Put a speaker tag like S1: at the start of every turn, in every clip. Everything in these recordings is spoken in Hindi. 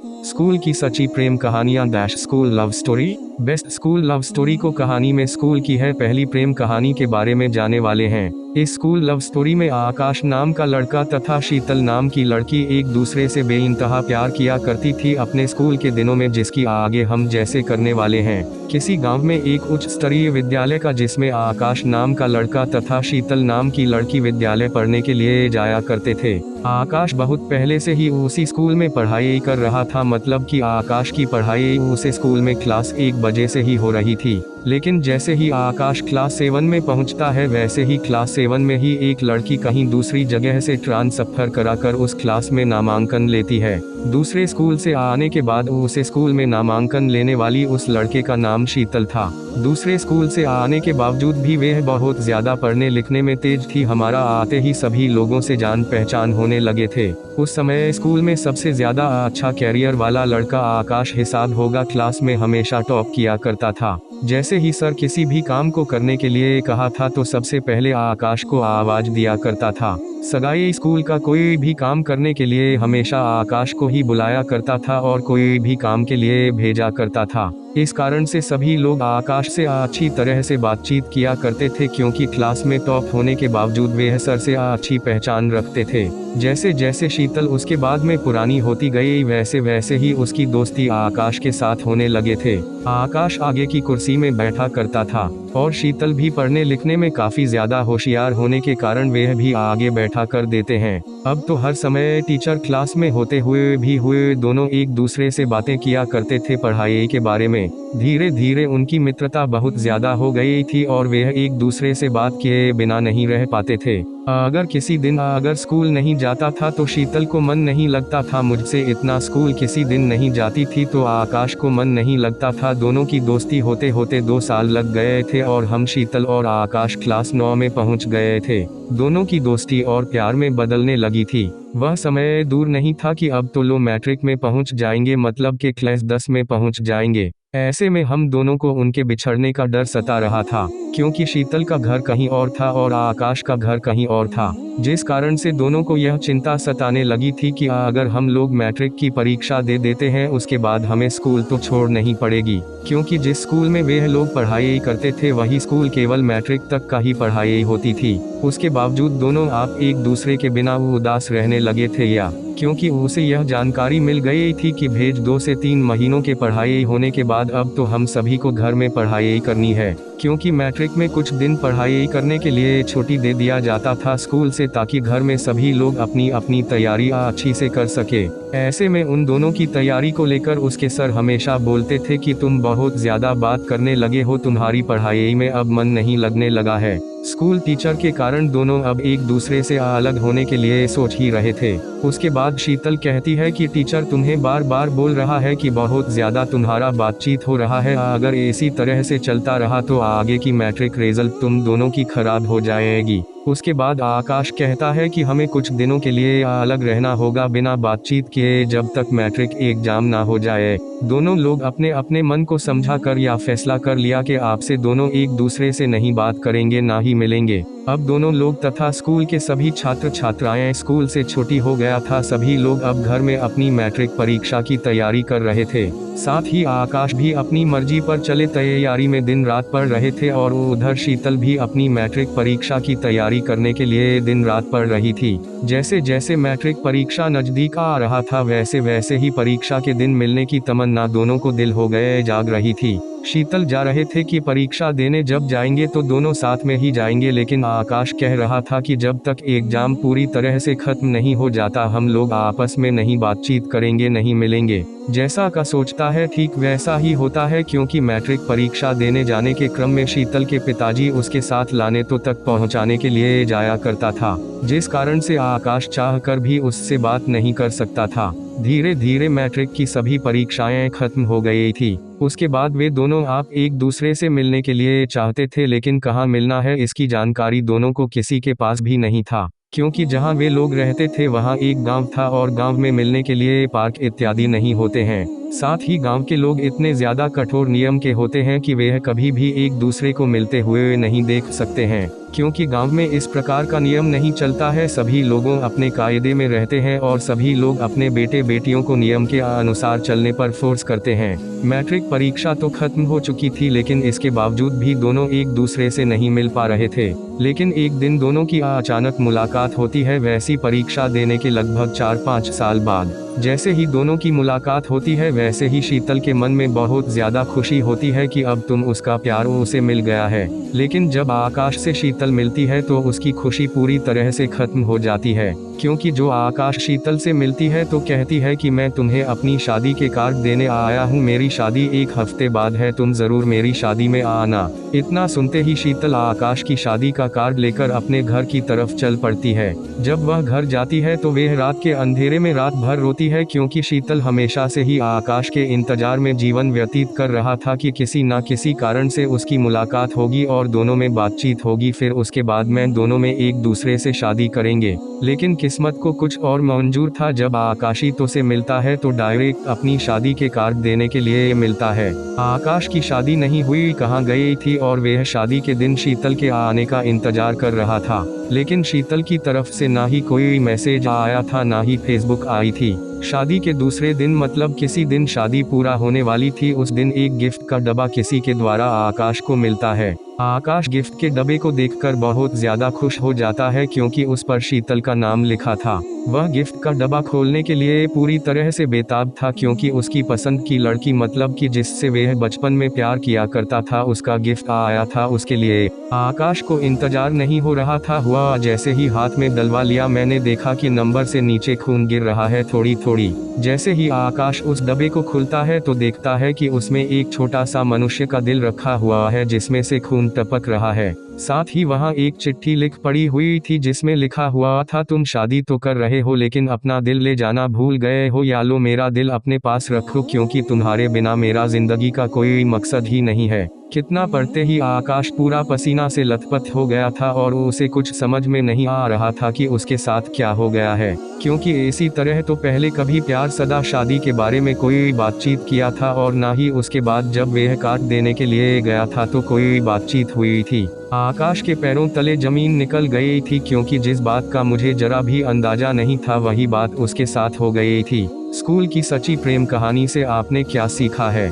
S1: स्कूल की सच्ची प्रेम कहानियां dash school love story. Best school love story को कहानी में स्कूल की है पहली प्रेम कहानी के बारे में जाने वाले हैं। इस स्कूल लव स्टोरी में आकाश नाम का लड़का तथा शीतल नाम की लड़की एक दूसरे से बेइंतहा प्यार किया करती थी अपने स्कूल के दिनों में, जिसकी आगे हम जैसे करने वाले हैं। किसी गांव में एक उच्च स्तरीय विद्यालय का जिसमें आकाश नाम का लड़का तथा शीतल नाम की लड़की विद्यालय पढ़ने के लिए जाया करते थे। आकाश बहुत पहले से ही उसी स्कूल में पढ़ाई कर रहा था, मतलब कि आकाश की पढ़ाई उस स्कूल में क्लास 1 बजे से ही हो रही थी। लेकिन जैसे ही आकाश क्लास 7 में पहुंचता है वैसे ही क्लास 7 में ही एक लड़की कहीं दूसरी जगह से ट्रांसफर कराकर उस क्लास में नामांकन लेती है। दूसरे स्कूल से आने के बाद उस स्कूल में नामांकन लेने वाली उस लड़के का नाम शीतल था। दूसरे स्कूल से आने के बावजूद भी वह बहुत ज्यादा पढ़ने लिखने में तेज थी। हमारा आते ही सभी लोगों से जान पहचान होने लगे थे। उस समय स्कूल में सबसे ज्यादा अच्छा कैरियर वाला लड़का आकाश हिसाब होगा, क्लास में हमेशा टॉप किया करता था। जैसे ही सर किसी भी काम को करने के लिए कहा था तो सबसे पहले आकाश को आवाज दिया करता था। सगाई स्कूल का कोई भी काम करने के लिए हमेशा आकाश को ही बुलाया करता था और कोई भी काम के लिए भेजा करता था। इस कारण से सभी लोग आकाश से अच्छी तरह से बातचीत किया करते थे, क्योंकि क्लास में टॉप होने के बावजूद वे सर से अच्छी पहचान रखते थे। जैसे जैसे शीतल उसके बाद में पुरानी होती गई वैसे वैसे ही उसकी दोस्ती आकाश के साथ होने लगे थे। आकाश आगे की कुर्सी में बैठा करता था और शीतल भी पढ़ने लिखने में काफी ज्यादा होशियार होने के कारण वह भी आगे बैठा कर देते हैं। अब तो हर समय टीचर क्लास में होते हुए भी दोनों एक दूसरे से बातें किया करते थे पढ़ाई के बारे में। धीरे धीरे उनकी मित्रता बहुत ज्यादा हो गई थी और वे एक दूसरे से बात किए बिना नहीं रह पाते थे। अगर किसी दिन अगर स्कूल नहीं जाता था तो शीतल को मन नहीं लगता था मुझसे इतना, स्कूल किसी दिन नहीं जाती थी तो आकाश को मन नहीं लगता था। दोनों की दोस्ती होते होते 2 साल लग गए थे और हम शीतल और आकाश क्लास 9 में पहुंच गए थे। दोनों की दोस्ती और प्यार में बदलने लगी थी। वह समय दूर नहीं था कि अब तो लो मैट्रिक में पहुंच जाएंगे, मतलब कि क्लास 10 में पहुंच जाएंगे। ऐसे में हम दोनों को उनके बिछड़ने का डर सता रहा था, क्योंकि शीतल का घर कहीं और था और आकाश का घर कहीं और था, जिस कारण से दोनों को यह चिंता सताने लगी थी कि अगर हम लोग मैट्रिक की परीक्षा दे देते हैं उसके बाद हमें स्कूल तो छोड़ नहीं पड़ेगी, क्योंकि जिस स्कूल में वे लोग पढ़ाई करते थे वही स्कूल केवल मैट्रिक तक का ही पढ़ाई होती थी। उसके बावजूद दोनों आप एक दूसरे के बिना उदास रहने लगे थे, या क्योंकि उसे यह जानकारी मिल गई थी कि भेज 2 से 3 महीनों के पढ़ाई होने के बाद अब तो हम सभी को घर में पढ़ाई करनी है, क्योंकि मैट्रिक में कुछ दिन पढ़ाई करने के लिए छुट्टी दे दिया जाता था स्कूल से, ताकि घर में सभी लोग अपनी अपनी तैयारी अच्छी से कर सके। ऐसे में उन दोनों की तैयारी को लेकर उसके सर हमेशा बोलते थे कि तुम बहुत ज्यादा बात करने लगे हो, तुम्हारी पढ़ाई में अब मन नहीं लगने लगा है। स्कूल टीचर के कारण दोनों अब एक दूसरे से अलग होने के लिए सोच ही रहे थे। उसके बाद शीतल कहती है कि टीचर तुम्हें बार बार बोल रहा है कि बहुत ज्यादा तुम्हारा बातचीत हो रहा है, अगर इसी तरह से चलता रहा तो आगे की मैट्रिक रिजल्ट तुम दोनों की खराब हो जाएगी। उसके बाद आकाश कहता है कि हमें कुछ दिनों के लिए अलग रहना होगा बिना बातचीत किए जब तक मैट्रिक एग्जाम ना हो जाए। दोनों लोग अपने अपने मन को समझा कर या फैसला कर लिया कि आपसे दोनों एक दूसरे से नहीं बात करेंगे ना ही मिलेंगे। अब दोनों लोग तथा स्कूल के सभी छात्र छात्राएं, स्कूल से छुट्टी हो गया था, सभी लोग अब घर में अपनी मैट्रिक परीक्षा की तैयारी कर रहे थे। साथ ही आकाश भी अपनी मर्जी पर चले तैयारी में दिन रात पढ़ रहे थे और उधर शीतल भी अपनी मैट्रिक परीक्षा की तैयारी करने के लिए दिन रात पढ़ रही थी। जैसे जैसे मैट्रिक परीक्षा नजदीक आ रहा था वैसे वैसे ही परीक्षा के दिन मिलने की तमन्ना दोनों को दिल हो गए जाग रही थी। शीतल जा रहे थे कि परीक्षा देने जब जाएंगे तो दोनों साथ में ही जाएंगे, लेकिन आकाश कह रहा था कि जब तक एग्जाम पूरी तरह से खत्म नहीं हो जाता हम लोग आपस में नहीं बातचीत करेंगे, नहीं मिलेंगे। जैसा का सोचता है ठीक वैसा ही होता है, क्योंकि मैट्रिक परीक्षा देने जाने के क्रम में शीतल के पिताजी उसके साथ लाने तो तक पहुंचाने के लिए जाया करता था, जिस कारण से आकाश चाह कर भी उससे बात नहीं कर सकता था। धीरे धीरे मैट्रिक की सभी परीक्षाएं खत्म हो गई थी। उसके बाद वे दोनों आप एक दूसरे से मिलने के लिए चाहते थे, लेकिन कहाँ मिलना है इसकी जानकारी दोनों को किसी के पास भी नहीं था, क्योंकि जहां वे लोग रहते थे वहां एक गांव था और गांव में मिलने के लिए पार्क इत्यादि नहीं होते हैं। साथ ही गांव के लोग इतने ज्यादा कठोर नियम के होते हैं कि वे कभी भी एक दूसरे को मिलते हुए नहीं देख सकते हैं, क्योंकि गांव में इस प्रकार का नियम नहीं चलता है। सभी लोगों अपने कायदे में रहते हैं और सभी लोग अपने बेटे बेटियों को नियम के अनुसार चलने पर फोर्स करते हैं। मैट्रिक परीक्षा तो खत्म हो चुकी थी, लेकिन इसके बावजूद भी दोनों एक दूसरे से नहीं मिल पा रहे थे। लेकिन एक दिन दोनों की अचानक मुलाकात होती है, वैसी परीक्षा देने के लगभग 4-5 साल बाद। जैसे ही दोनों की मुलाकात होती है, वैसे ही शीतल के मन में बहुत ज्यादा खुशी होती है कि अब तुम उसका प्यार उसे मिल गया है। लेकिन जब आकाश से शीतल मिलती है तो उसकी खुशी पूरी तरह से खत्म हो जाती है, क्योंकि जो आकाश शीतल से मिलती है तो कहती है कि मैं तुम्हें अपनी शादी के कार्ड देने आया हूँ, मेरी शादी 1 हफ्ते बाद है, तुम जरूर मेरी शादी में आना। इतना सुनते ही शीतल आकाश की शादी का कार्ड लेकर अपने घर की तरफ चल पड़ती है। जब वह घर जाती है तो वह रात के अंधेरे में रात भर रोती है, क्योंकि शीतल हमेशा से ही आकाश के इंतजार में जीवन व्यतीत कर रहा था कि किसी न किसी कारण से उसकी मुलाकात होगी और दोनों में बातचीत होगी, फिर उसके बाद में दोनों में एक दूसरे से शादी करेंगे। लेकिन किस्मत को कुछ और मंजूर था। जब आकाशी तो से मिलता है तो डायरेक्ट अपनी शादी के कार्ड देने के लिए मिलता है। आकाश की शादी नहीं हुई, कहाँ गई थी, और वह शादी के दिन शीतल के आने का इंतजार कर रहा था। लेकिन शीतल की तरफ से ना ही कोई मैसेज आया था, ना ही फेसबुक आई थी। शादी के दूसरे दिन, मतलब किसी दिन शादी पूरा होने वाली थी, उस दिन एक गिफ्ट का डब्बा किसी के द्वारा आकाश को मिलता है। आकाश गिफ्ट के डब्बे को देखकर बहुत ज्यादा खुश हो जाता है, क्योंकि उस पर शीतल का नाम लिखा था। वह गिफ्ट का डब्बा खोलने के लिए पूरी तरह से बेताब था, क्योंकि उसकी पसंद की लड़की, मतलब कि जिससे वह बचपन में प्यार किया करता था, उसका गिफ्ट आया था उसके लिए। आकाश को इंतजार नहीं हो रहा था। हुआ जैसे ही हाथ में डलवा लिया, मैंने देखा कि नंबर से नीचे खून गिर रहा है थोड़ी थोड़ी। जैसे ही आकाश उस डब्बे को खुलता है तो देखता है कि उसमें एक छोटा सा मनुष्य का दिल रखा हुआ है, जिसमें से खून टपक रहा है। साथ ही वहाँ एक चिट्ठी लिख पड़ी हुई थी, जिसमें लिखा हुआ था, तुम शादी तो कर रहे हो लेकिन अपना दिल ले जाना भूल गए हो, या लो मेरा दिल अपने पास रखो, क्योंकि तुम्हारे बिना मेरा जिंदगी का कोई मकसद ही नहीं है। कितना पढ़ते ही आकाश पूरा पसीना से लथपथ हो गया था और उसे कुछ समझ में नहीं आ रहा था कि उसके साथ क्या हो गया है, क्योंकि इसी तरह तो पहले कभी प्यार सदा शादी के बारे में कोई बातचीत किया था, और ना ही उसके बाद जब वह कार्ड देने के लिए गया था तो कोई बातचीत हुई थी। आकाश के पैरों तले जमीन निकल गई थी, क्योंकि जिस बात का मुझे जरा भी अंदाजा नहीं था वही बात उसके साथ हो गई थी। स्कूल की सच्ची प्रेम कहानी से आपने क्या सीखा है?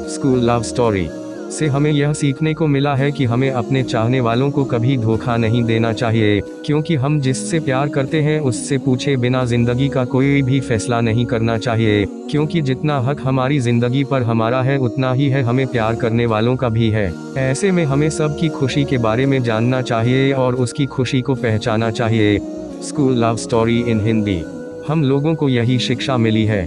S1: स्कूल लव स्टोरी से हमें यह सीखने को मिला है कि हमें अपने चाहने वालों को कभी धोखा नहीं देना चाहिए, क्योंकि हम जिससे प्यार करते हैं उससे पूछे बिना जिंदगी का कोई भी फैसला नहीं करना चाहिए, क्योंकि जितना हक हमारी जिंदगी पर हमारा है उतना ही है हमें प्यार करने वालों का भी है। ऐसे में हमें सबकी खुशी के बारे में जानना चाहिए और उसकी खुशी को पहचाना चाहिए। School love story in Hindi. हम लोगों को यही शिक्षा मिली है।